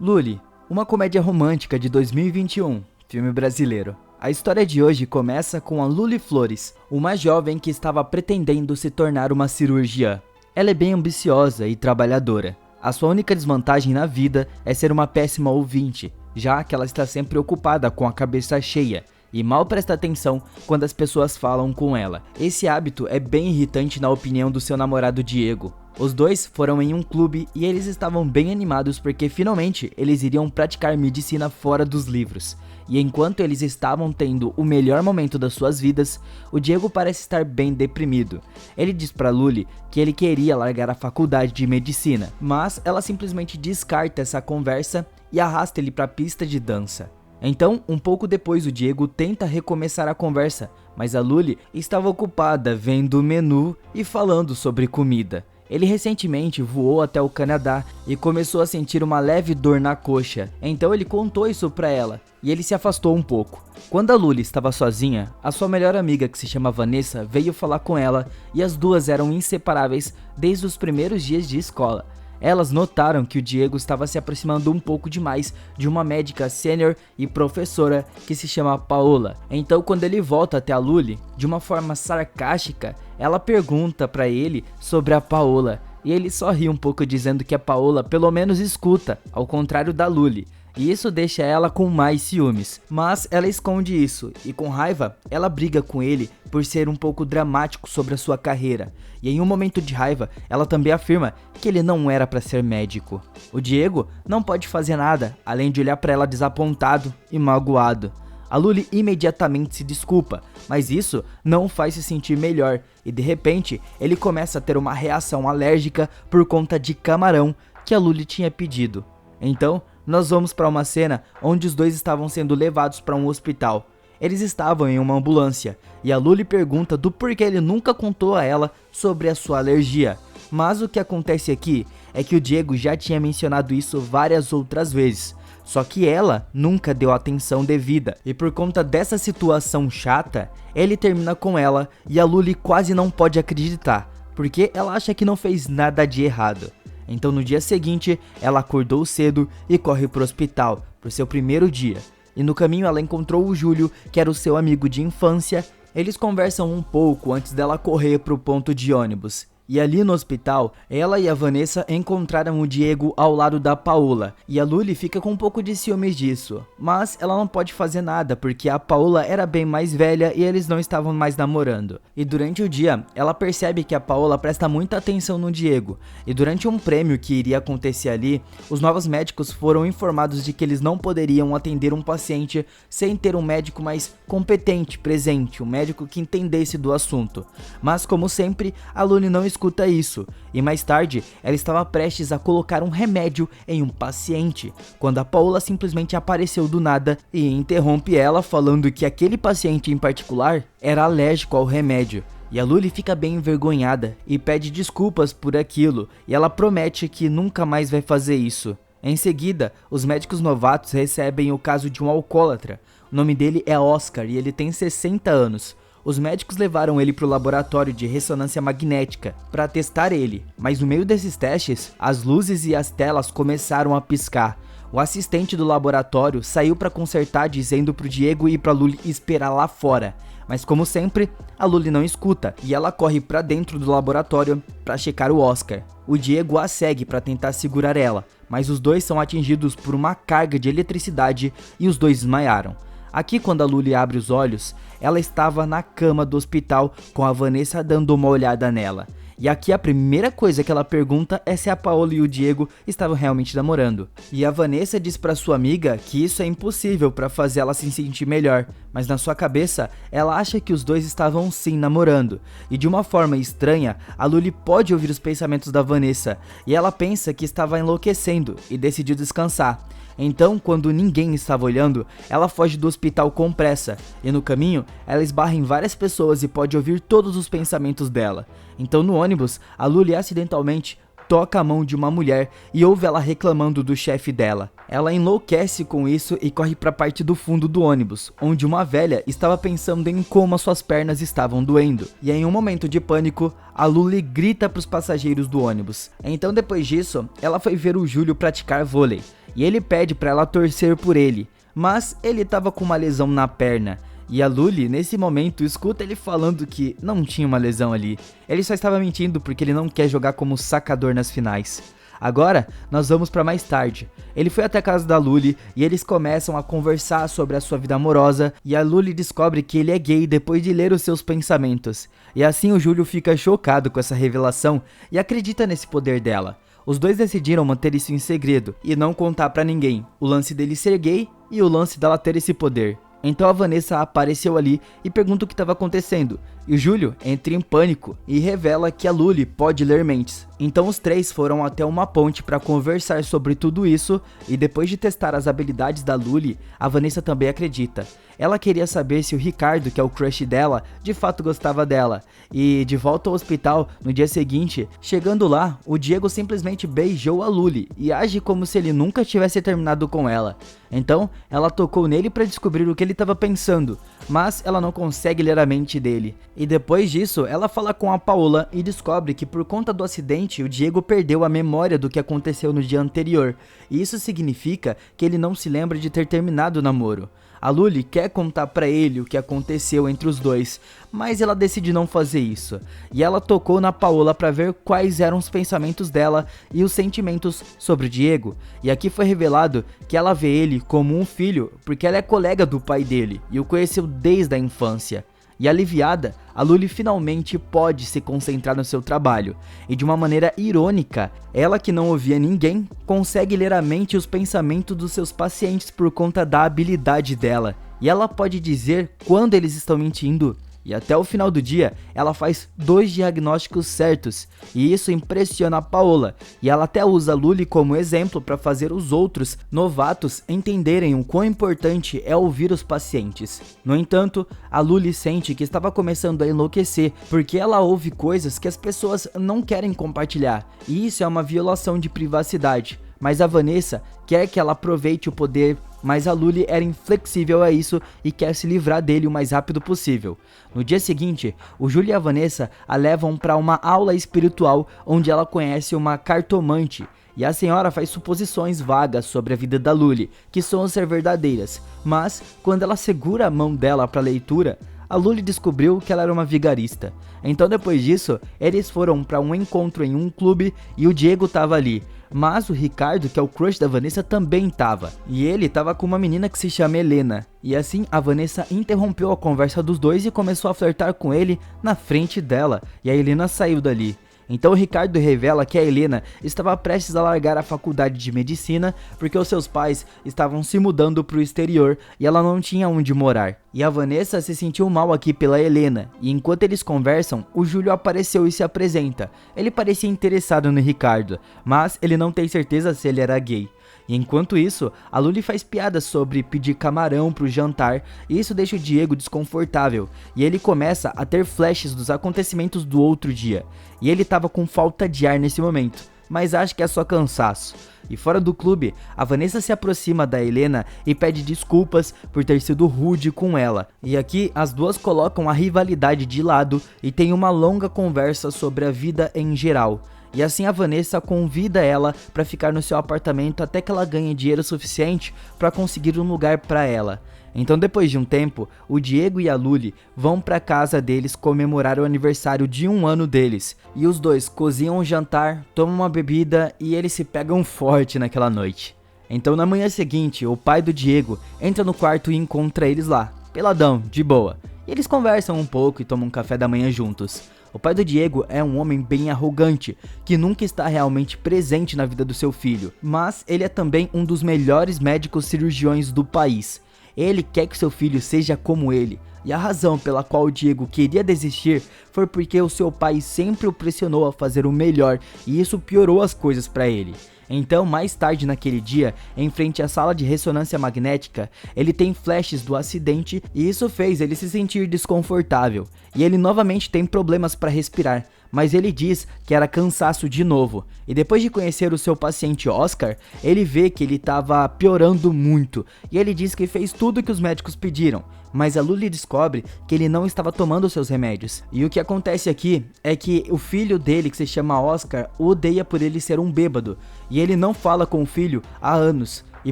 Lully, uma comédia romântica de 2021, filme brasileiro. A história de hoje começa com a Lully Flores, uma jovem que estava pretendendo se tornar uma cirurgiã. Ela é bem ambiciosa e trabalhadora. A sua única desvantagem na vida é ser uma péssima ouvinte, já que ela está sempre ocupada com a cabeça cheia e mal presta atenção quando as pessoas falam com ela. Esse hábito é bem irritante na opinião do seu namorado Diego. Os dois foram em um clube e eles estavam bem animados porque finalmente eles iriam praticar medicina fora dos livros. E enquanto eles estavam tendo o melhor momento das suas vidas, o Diego parece estar bem deprimido. Ele diz pra Lully que ele queria largar a faculdade de medicina, mas ela simplesmente descarta essa conversa e arrasta ele pra pista de dança. Então, um pouco depois, o Diego tenta recomeçar a conversa, mas a Lully estava ocupada vendo o menu e falando sobre comida. Ele recentemente voou até o Canadá e começou a sentir uma leve dor na coxa, então ele contou isso pra ela e ele se afastou um pouco. Quando a Lully estava sozinha, a sua melhor amiga, que se chama Vanessa, veio falar com ela e as duas eram inseparáveis desde os primeiros dias de escola. Elas notaram que o Diego estava se aproximando um pouco demais de uma médica sênior e professora que se chama Paola. Então, quando ele volta até a Lully, de uma forma sarcástica, ela pergunta para ele sobre a Paola. E ele só ri um pouco dizendo que a Paola pelo menos escuta, ao contrário da Lully. E isso deixa ela com mais ciúmes, mas ela esconde isso e com raiva ela briga com ele por ser um pouco dramático sobre a sua carreira. E em um momento de raiva ela também afirma que ele não era para ser médico. O Diego não pode fazer nada além de olhar para ela desapontado e magoado. A Lully imediatamente se desculpa, mas isso não faz se sentir melhor e de repente ele começa a ter uma reação alérgica por conta de camarão que a Lully tinha pedido. Então, nós vamos para uma cena onde os dois estavam sendo levados para um hospital. Eles estavam em uma ambulância e a Lully pergunta do porquê ele nunca contou a ela sobre a sua alergia. Mas o que acontece aqui é que o Diego já tinha mencionado isso várias outras vezes. Só que ela nunca deu atenção devida e por conta dessa situação chata, ele termina com ela e a Lully quase não pode acreditar, porque ela acha que não fez nada de errado. Então no dia seguinte, ela acordou cedo e corre pro hospital, pro seu primeiro dia. E no caminho ela encontrou o Júlio, que era o seu amigo de infância. Eles conversam um pouco antes dela correr pro ponto de ônibus. E ali no hospital, ela e a Vanessa encontraram o Diego ao lado da Paola. E a Lully fica com um pouco de ciúmes disso. Mas ela não pode fazer nada, porque a Paola era bem mais velha e eles não estavam mais namorando. E durante o dia, ela percebe que a Paola presta muita atenção no Diego. E durante um prêmio que iria acontecer ali, os novos médicos foram informados de que eles não poderiam atender um paciente sem ter um médico mais competente presente, um médico que entendesse do assunto. Mas como sempre, a Lully não escuta isso, e mais tarde ela estava prestes a colocar um remédio em um paciente, quando a Paola simplesmente apareceu do nada e interrompe ela falando que aquele paciente em particular era alérgico ao remédio. E a Lully fica bem envergonhada e pede desculpas por aquilo, e ela promete que nunca mais vai fazer isso. Em seguida, os médicos novatos recebem o caso de um alcoólatra. O nome dele é Oscar e ele tem 60 anos. Os médicos levaram ele para o laboratório de ressonância magnética para testar ele, mas no meio desses testes, as luzes e as telas começaram a piscar. O assistente do laboratório saiu para consertar, dizendo para o Diego ir para Lully esperar lá fora. Mas como sempre, a Lully não escuta e ela corre para dentro do laboratório para checar o Oscar. O Diego a segue para tentar segurar ela, mas os dois são atingidos por uma carga de eletricidade e os dois desmaiaram. Aqui, quando a Lully abre os olhos, ela estava na cama do hospital com a Vanessa dando uma olhada nela. E aqui a primeira coisa que ela pergunta é se a Paola e o Diego estavam realmente namorando. E a Vanessa diz para sua amiga que isso é impossível para fazer ela se sentir melhor, mas na sua cabeça ela acha que os dois estavam sim namorando. E de uma forma estranha, a Lully pode ouvir os pensamentos da Vanessa e ela pensa que estava enlouquecendo e decidiu descansar. Então, quando ninguém estava olhando, ela foge do hospital com pressa, e no caminho, ela esbarra em várias pessoas e pode ouvir todos os pensamentos dela. Então no ônibus, a Lully acidentalmente toca a mão de uma mulher e ouve ela reclamando do chefe dela. Ela enlouquece com isso e corre para a parte do fundo do ônibus, onde uma velha estava pensando em como as suas pernas estavam doendo. E em um momento de pânico, a Lully grita para os passageiros do ônibus. Então depois disso, ela foi ver o Júlio praticar vôlei. e ele pede para ela torcer por ele, mas ele tava com uma lesão na perna. E a Luli, nesse momento, escuta ele falando que não tinha uma lesão ali. Ele só estava mentindo porque ele não quer jogar como sacador nas finais. Agora, nós vamos para mais tarde. Ele foi até a casa da Luli e eles começam a conversar sobre a sua vida amorosa, e a Luli descobre que ele é gay depois de ler os seus pensamentos. E assim o Júlio fica chocado com essa revelação e acredita nesse poder dela. Os dois decidiram manter isso em segredo e não contar pra ninguém, o lance dele ser gay e o lance dela ter esse poder. Então a Vanessa apareceu ali e pergunta o que estava acontecendo, e o Júlio entra em pânico e revela que a Luli pode ler mentes. Então os três foram até uma ponte para conversar sobre tudo isso, e depois de testar as habilidades da Luli, a Vanessa também acredita. Ela queria saber se o Ricardo, que é o crush dela, de fato gostava dela. E de volta ao hospital, no dia seguinte, chegando lá, o Diego simplesmente beijou a Luli e age como se ele nunca tivesse terminado com ela. Então, ela tocou nele para descobrir o que ele estava pensando, mas ela não consegue ler a mente dele. E depois disso, ela fala com a Paola e descobre que por conta do acidente, o Diego perdeu a memória do que aconteceu no dia anterior. E isso significa que ele não se lembra de ter terminado o namoro. A Luli quer contar pra ele o que aconteceu entre os dois, mas ela decide não fazer isso. E ela tocou na Paola pra ver quais eram os pensamentos dela e os sentimentos sobre o Diego. E aqui foi revelado que ela vê ele como um filho porque ela é colega do pai dele e o conheceu desde a infância. E aliviada, a Luli finalmente pode se concentrar no seu trabalho. E de uma maneira irônica, ela que não ouvia ninguém, consegue ler a mente e os pensamentos dos seus pacientes por conta da habilidade dela. E ela pode dizer quando eles estão mentindo. E até o final do dia, ela faz 2 diagnósticos certos, e isso impressiona a Paola, e ela até usa a Luli como exemplo para fazer os outros novatos entenderem o quão importante é ouvir os pacientes. No entanto, a Luli sente que estava começando a enlouquecer, porque ela ouve coisas que as pessoas não querem compartilhar, e isso é uma violação de privacidade. Mas a Vanessa quer que ela aproveite o poder, mas a Luli era inflexível a isso e quer se livrar dele o mais rápido possível. No dia seguinte, o Júlio e a Vanessa a levam para uma aula espiritual onde ela conhece uma cartomante. E a senhora faz suposições vagas sobre a vida da Luli, que são ser verdadeiras, mas quando ela segura a mão dela para leitura, a Luli descobriu que ela era uma vigarista. Então depois disso, eles foram para um encontro em um clube e o Diego estava ali. Mas o Ricardo, que é o crush da Vanessa, também tava. E ele tava com uma menina que se chama Helena. E assim, a Vanessa interrompeu a conversa dos dois e começou a flertar com ele na frente dela. E a Helena saiu dali. Então o Ricardo revela que a Helena estava prestes a largar a faculdade de medicina porque os seus pais estavam se mudando para o exterior e ela não tinha onde morar. E a Vanessa se sentiu mal aqui pela Helena, e enquanto eles conversam, o Júlio apareceu e se apresenta. Ele parecia interessado no Ricardo, mas ele não tem certeza se ele era gay. E enquanto isso, a Luli faz piadas sobre pedir camarão pro jantar, e isso deixa o Diego desconfortável, e ele começa a ter flashes dos acontecimentos do outro dia. E ele tava com falta de ar nesse momento, mas acha que é só cansaço. E fora do clube, a Vanessa se aproxima da Helena e pede desculpas por ter sido rude com ela. E aqui as duas colocam a rivalidade de lado e tem uma longa conversa sobre a vida em geral. E assim a Vanessa convida ela para ficar no seu apartamento até que ela ganhe dinheiro suficiente para conseguir um lugar para ela. Então depois de um tempo, o Diego e a Luli vão para casa deles comemorar o aniversário de 1 ano deles. E os dois cozinham um jantar, tomam uma bebida e eles se pegam forte naquela noite. Então na manhã seguinte, o pai do Diego entra no quarto e encontra eles lá, peladão, de boa. E eles conversam um pouco e tomam um café da manhã juntos. O pai do Diego é um homem bem arrogante, que nunca está realmente presente na vida do seu filho, mas ele é também um dos melhores médicos cirurgiões do país. Ele quer que seu filho seja como ele, e a razão pela qual o Diego queria desistir foi porque o seu pai sempre o pressionou a fazer o melhor, e isso piorou as coisas para ele. Então, mais tarde naquele dia, em frente à sala de ressonância magnética, ele tem flashes do acidente e isso fez ele se sentir desconfortável. E ele novamente tem problemas para respirar, mas ele diz que era cansaço de novo. E depois de conhecer o seu paciente Oscar, ele vê que ele estava piorando muito. E ele diz que fez tudo o que os médicos pediram. Mas a Luli descobre que ele não estava tomando seus remédios. E o que acontece aqui é que o filho dele, que se chama Oscar, o odeia por ele ser um bêbado. E ele não fala com o filho há anos. e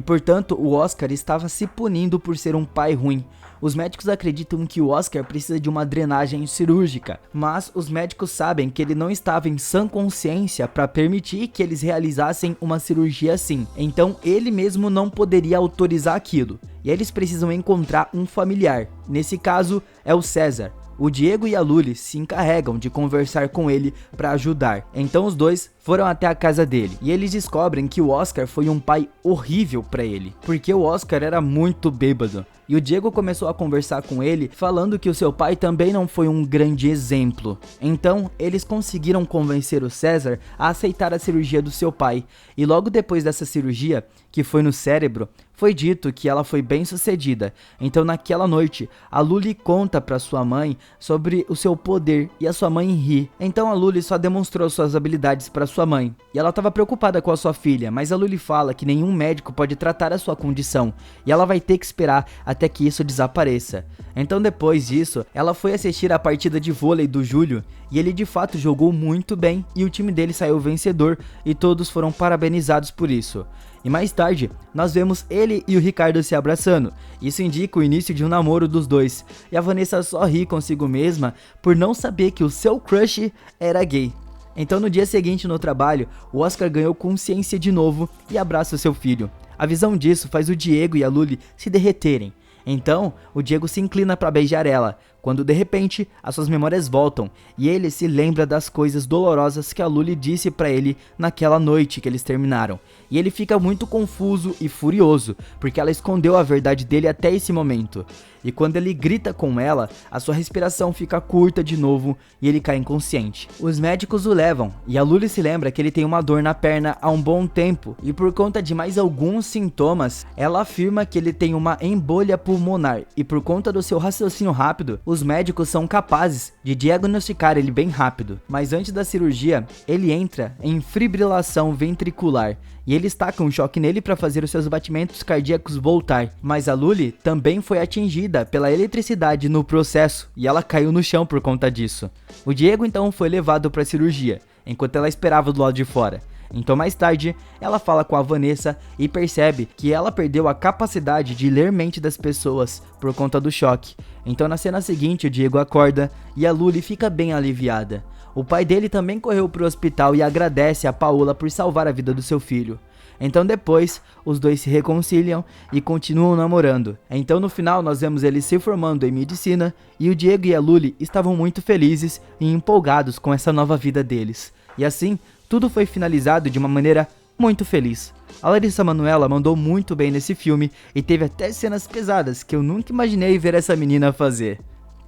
portanto o Oscar estava se punindo por ser um pai ruim. Os médicos acreditam que o Oscar precisa de uma drenagem cirúrgica, mas os médicos sabem que ele não estava em sã consciência para permitir que eles realizassem uma cirurgia assim, então ele mesmo não poderia autorizar aquilo, e eles precisam encontrar um familiar, nesse caso é o César. O Diego e a Luli se encarregam de conversar com ele para ajudar. Então os dois foram até a casa dele e eles descobrem que o Oscar foi um pai horrível para ele, porque o Oscar era muito bêbado. E o Diego começou a conversar com ele, falando que o seu pai também não foi um grande exemplo. Então, eles conseguiram convencer o César a aceitar a cirurgia do seu pai. E logo depois dessa cirurgia, que foi no cérebro, foi dito que ela foi bem sucedida. Então, naquela noite, a Luli conta para sua mãe sobre o seu poder e a sua mãe ri. Então, a Luli só demonstrou suas habilidades para sua mãe. E ela estava preocupada com a sua filha, mas a Luli fala que nenhum médico pode tratar a sua condição e ela vai ter que esperar até que isso desapareça. Então depois disso, ela foi assistir a partida de vôlei do Júlio e ele de fato jogou muito bem e o time dele saiu vencedor e todos foram parabenizados por isso. E mais tarde, nós vemos ele e o Ricardo se abraçando. Isso indica o início de um namoro dos dois. E a Vanessa só ri consigo mesma por não saber que o seu crush era gay. Então no dia seguinte no trabalho, o Oscar ganhou consciência de novo e abraça o seu filho. A visão disso faz o Diego e a Luli se derreterem. Então, o Diego se inclina para beijar ela, quando de repente as suas memórias voltam e ele se lembra das coisas dolorosas que a Luli disse para ele naquela noite que eles terminaram. E ele fica muito confuso e furioso, porque ela escondeu a verdade dele até esse momento. E quando ele grita com ela, a sua respiração fica curta de novo e ele cai inconsciente. Os médicos o levam e a Luli se lembra que ele tem uma dor na perna há um bom tempo e por conta de mais alguns sintomas, ela afirma que ele tem uma embolia pulmonar e por conta do seu raciocínio rápido, os médicos são capazes de diagnosticar ele bem rápido. Mas antes da cirurgia, ele entra em fibrilação ventricular e eles tacam um choque nele para fazer os seus batimentos cardíacos voltar. Mas a Luli também foi atingida pela eletricidade no processo e ela caiu no chão por conta disso. O Diego então foi levado para a cirurgia, enquanto ela esperava do lado de fora. Então mais tarde, ela fala com a Vanessa e percebe que ela perdeu a capacidade de ler mente das pessoas por conta do choque. Então na cena seguinte, o Diego acorda e a Luli fica bem aliviada. O pai dele também correu para o hospital e agradece a Paola por salvar a vida do seu filho. Então depois, os dois se reconciliam e continuam namorando. Então no final nós vemos eles se formando em medicina e o Diego e a Luli estavam muito felizes e empolgados com essa nova vida deles. E assim, tudo foi finalizado de uma maneira muito feliz. A Larissa Manoela mandou muito bem nesse filme e teve até cenas pesadas que eu nunca imaginei ver essa menina fazer.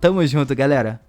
Tamo junto, galera!